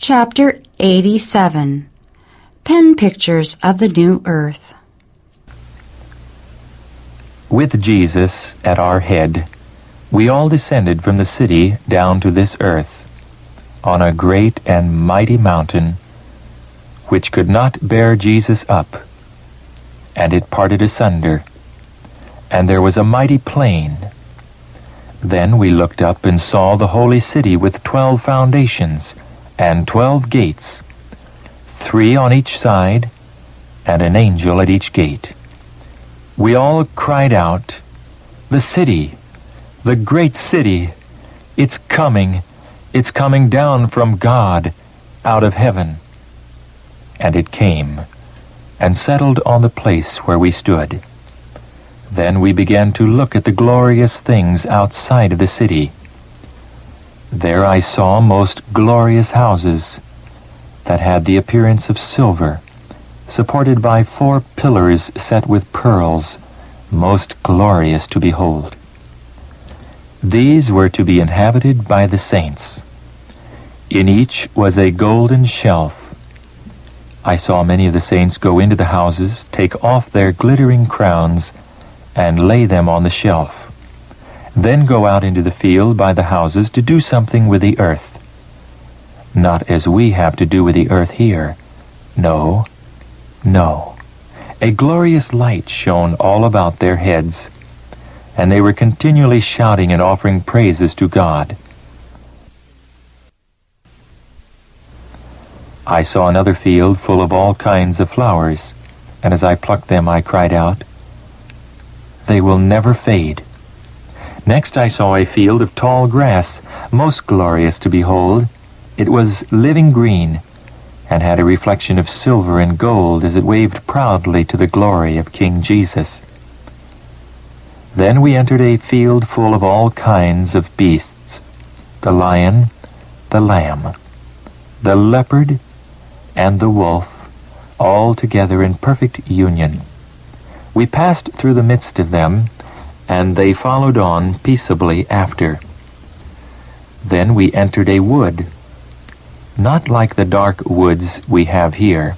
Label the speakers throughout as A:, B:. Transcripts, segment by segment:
A: Chapter 87. Pen Pictures of the New Earth.
B: With Jesus at our head, we all descended from the city down to this earth, on a great and mighty mountain, which could not bear Jesus up, and it parted asunder, and there was a mighty plain. Then we looked up and saw the holy city with 12 foundations, and 12 gates, 3 on each side, and an angel at each gate. We all cried out, "The city, the great city, it's coming down from God out of heaven." And it came, and settled on the place where we stood. Then we began to look at the glorious things outside of the city. There I saw most glorious houses that had the appearance of silver, supported by 4 pillars set with pearls, most glorious to behold. These were to be inhabited by the saints. In each was a golden shelf. I saw many of the saints go into the houses, take off their glittering crowns, and lay them on the shelf. Then go out into the field by the houses to do something with the earth. Not as we have to do with the earth here. No. A glorious light shone all about their heads, and they were continually shouting and offering praises to God. I saw another field full of all kinds of flowers, and as I plucked them I cried out, "They will never fade." Next I saw a field of tall grass, most glorious to behold. It was living green, and had a reflection of silver and gold as it waved proudly to the glory of King Jesus. Then we entered a field full of all kinds of beasts, the lion, the lamb, the leopard, and the wolf, all together in perfect union. We passed through the midst of them, and they followed on peaceably after. Then we entered a wood, not like the dark woods we have here.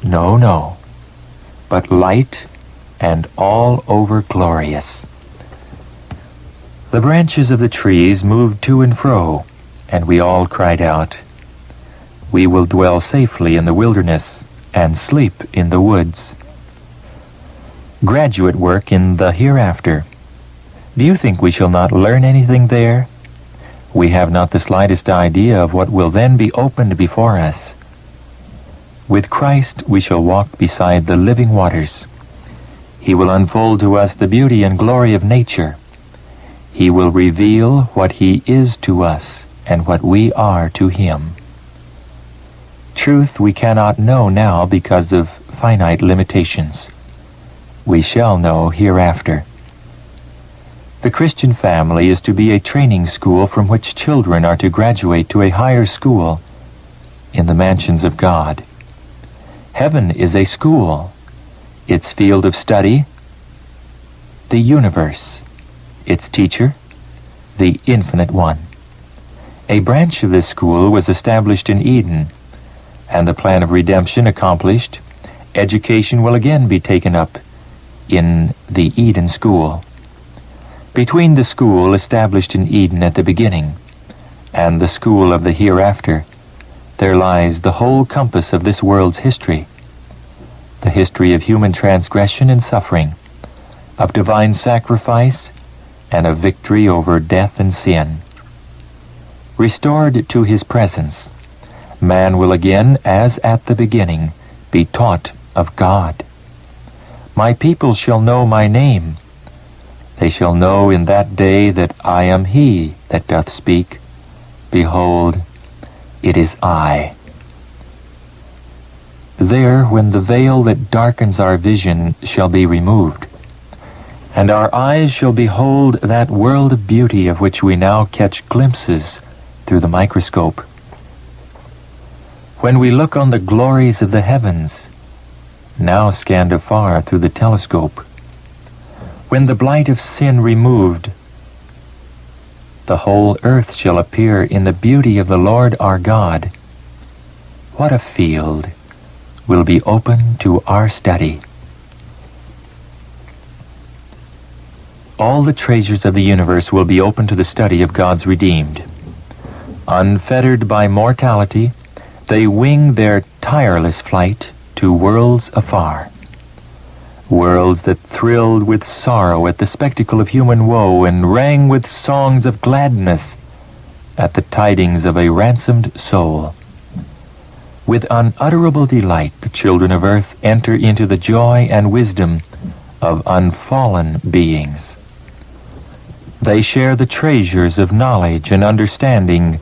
B: No, but light and all over glorious. The branches of the trees moved to and fro, and we all cried out, "We will dwell safely in the wilderness and sleep in the woods." Graduate work in the hereafter. Do you think we shall not learn anything there? We have not the slightest idea of what will then be opened before us. With Christ we shall walk beside the living waters. He will unfold to us the beauty and glory of nature. He will reveal what He is to us and what we are to Him. Truth we cannot know now because of finite limitations. We shall know hereafter. The Christian family is to be a training school from which children are to graduate to a higher school in the mansions of God. Heaven is a school, its field of study, the universe, its teacher, the Infinite One. A branch of this school was established in Eden, and the plan of redemption accomplished, education will again be taken up in the Eden school. Between the school established in Eden at the beginning and the school of the hereafter, there lies the whole compass of this world's history, the history of human transgression and suffering, of divine sacrifice, and of victory over death and sin. Restored to His presence, man will again, as at the beginning, be taught of God. "My people shall know my name. They shall know in that day that I am He that doth speak. Behold, it is I." There, when the veil that darkens our vision shall be removed, and our eyes shall behold that world of beauty of which we now catch glimpses through the microscope. When we look on the glories of the heavens, now scanned afar through the telescope, when the blight of sin removed, the whole earth shall appear in the beauty of the Lord our God, what a field will be open to our study. All the treasures of the universe will be open to the study of God's redeemed. Unfettered by mortality, they wing their tireless flight to worlds afar. Worlds that thrilled with sorrow at the spectacle of human woe and rang with songs of gladness at the tidings of a ransomed soul. With unutterable delight, the children of earth enter into the joy and wisdom of unfallen beings. They share the treasures of knowledge and understanding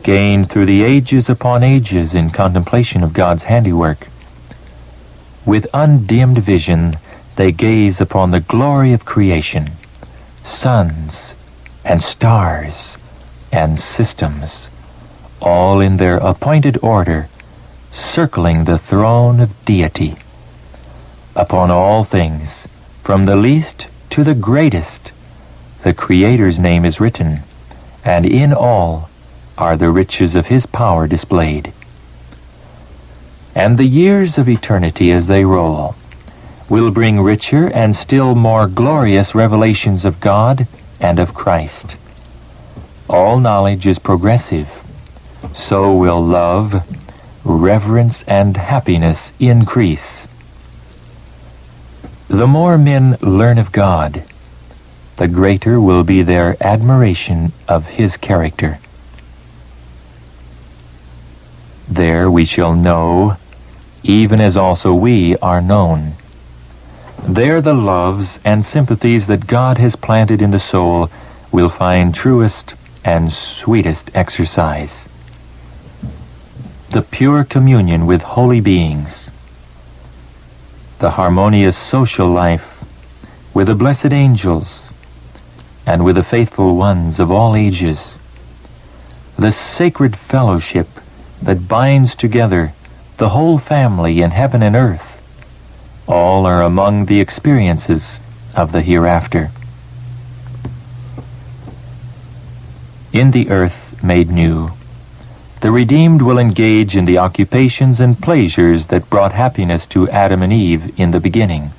B: gained through the ages upon ages in contemplation of God's handiwork. With undimmed vision, they gaze upon the glory of creation, suns and stars and systems, all in their appointed order, circling the throne of deity. Upon all things, from the least to the greatest, the Creator's name is written, and in all are the riches of His power displayed. And the years of eternity as they roll will bring richer and still more glorious revelations of God and of Christ. All knowledge is progressive, so will love, reverence, and happiness increase. The more men learn of God, the greater will be their admiration of His character. There we shall know, even as also we are known. There the loves and sympathies that God has planted in the soul will find truest and sweetest exercise. The pure communion with holy beings, the harmonious social life with the blessed angels and with the faithful ones of all ages, the sacred fellowship that binds together the whole family in heaven and earth, all are among the experiences of the hereafter. In the earth made new, the redeemed will engage in the occupations and pleasures that brought happiness to Adam and Eve in the beginning.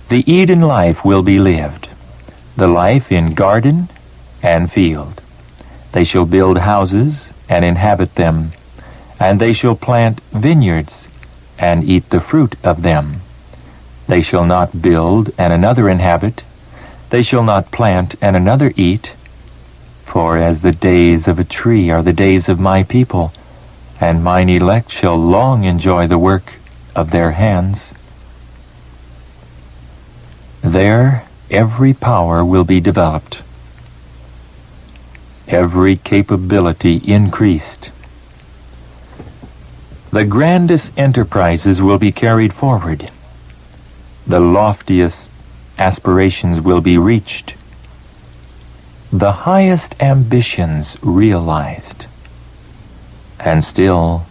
B: The Eden life will be lived, the life in garden and field. They shall build houses and inhabit them, and they shall plant vineyards and eat the fruit of them. They shall not build and another inhabit, they shall not plant and another eat. For as the days of a tree are the days of my people, and mine elect shall long enjoy the work of their hands. There every power will be developed, every capability increased. The grandest enterprises will be carried forward. The loftiest aspirations will be reached. The highest ambitions realized. And still,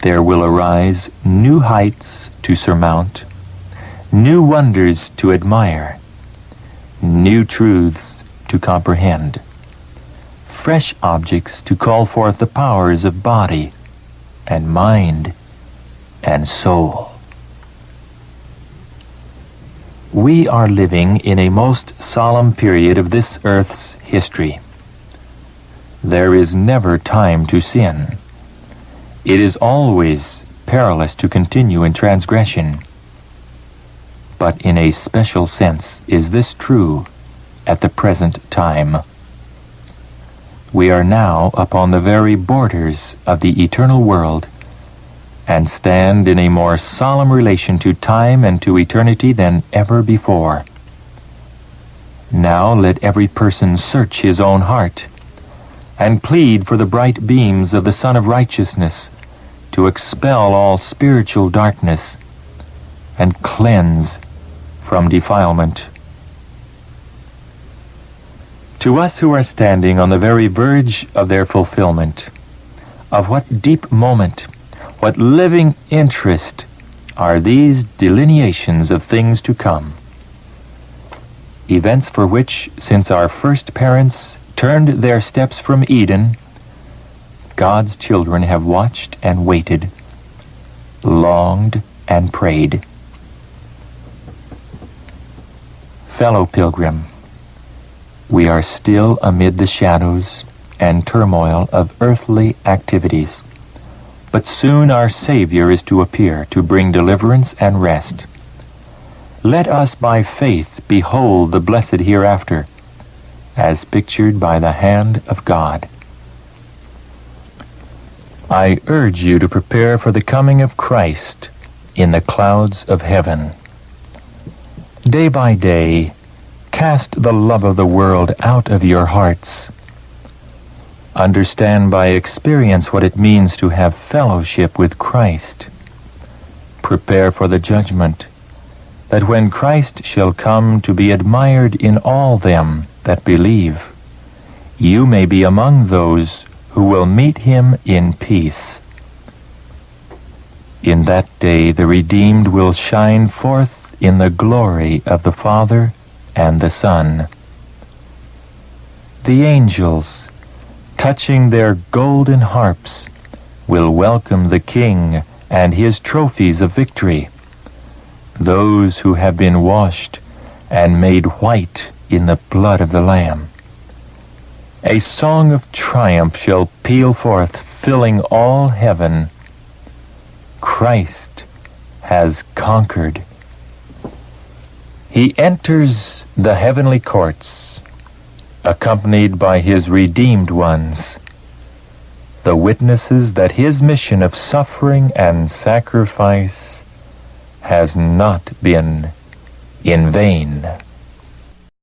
B: there will arise new heights to surmount, new wonders to admire, new truths to comprehend, fresh objects to call forth the powers of body and mind and soul. We are living in a most solemn period of this earth's history. There is never time to sin. It is always perilous to continue in transgression. But in a special sense is this true at the present time. We are now upon the very borders of the eternal world, and stand in a more solemn relation to time and to eternity than ever before. Now let every person search his own heart, and plead for the bright beams of the Sun of Righteousness to expel all spiritual darkness and cleanse from defilement. To us who are standing on the very verge of their fulfillment, of what deep moment, what living interest are these delineations of things to come? Events for which, since our first parents turned their steps from Eden, God's children have watched and waited, longed and prayed. Fellow pilgrim, we are still amid the shadows and turmoil of earthly activities, but soon our Savior is to appear to bring deliverance and rest. Let us by faith behold the blessed hereafter, as pictured by the hand of God. I urge you to prepare for the coming of Christ in the clouds of heaven. Day by day, cast the love of the world out of your hearts. Understand by experience what it means to have fellowship with Christ. Prepare for the judgment, that when Christ shall come to be admired in all them that believe, you may be among those who will meet him in peace. In that day the redeemed will shine forth in the glory of the Father and the Son. The angels, touching their golden harps, will welcome the King and his trophies of victory, those who have been washed and made white in the blood of the Lamb. A song of triumph shall peal forth, filling all heaven. Christ has conquered. He enters the heavenly courts, accompanied by his redeemed ones, the witnesses that his mission of suffering and sacrifice has not been in vain.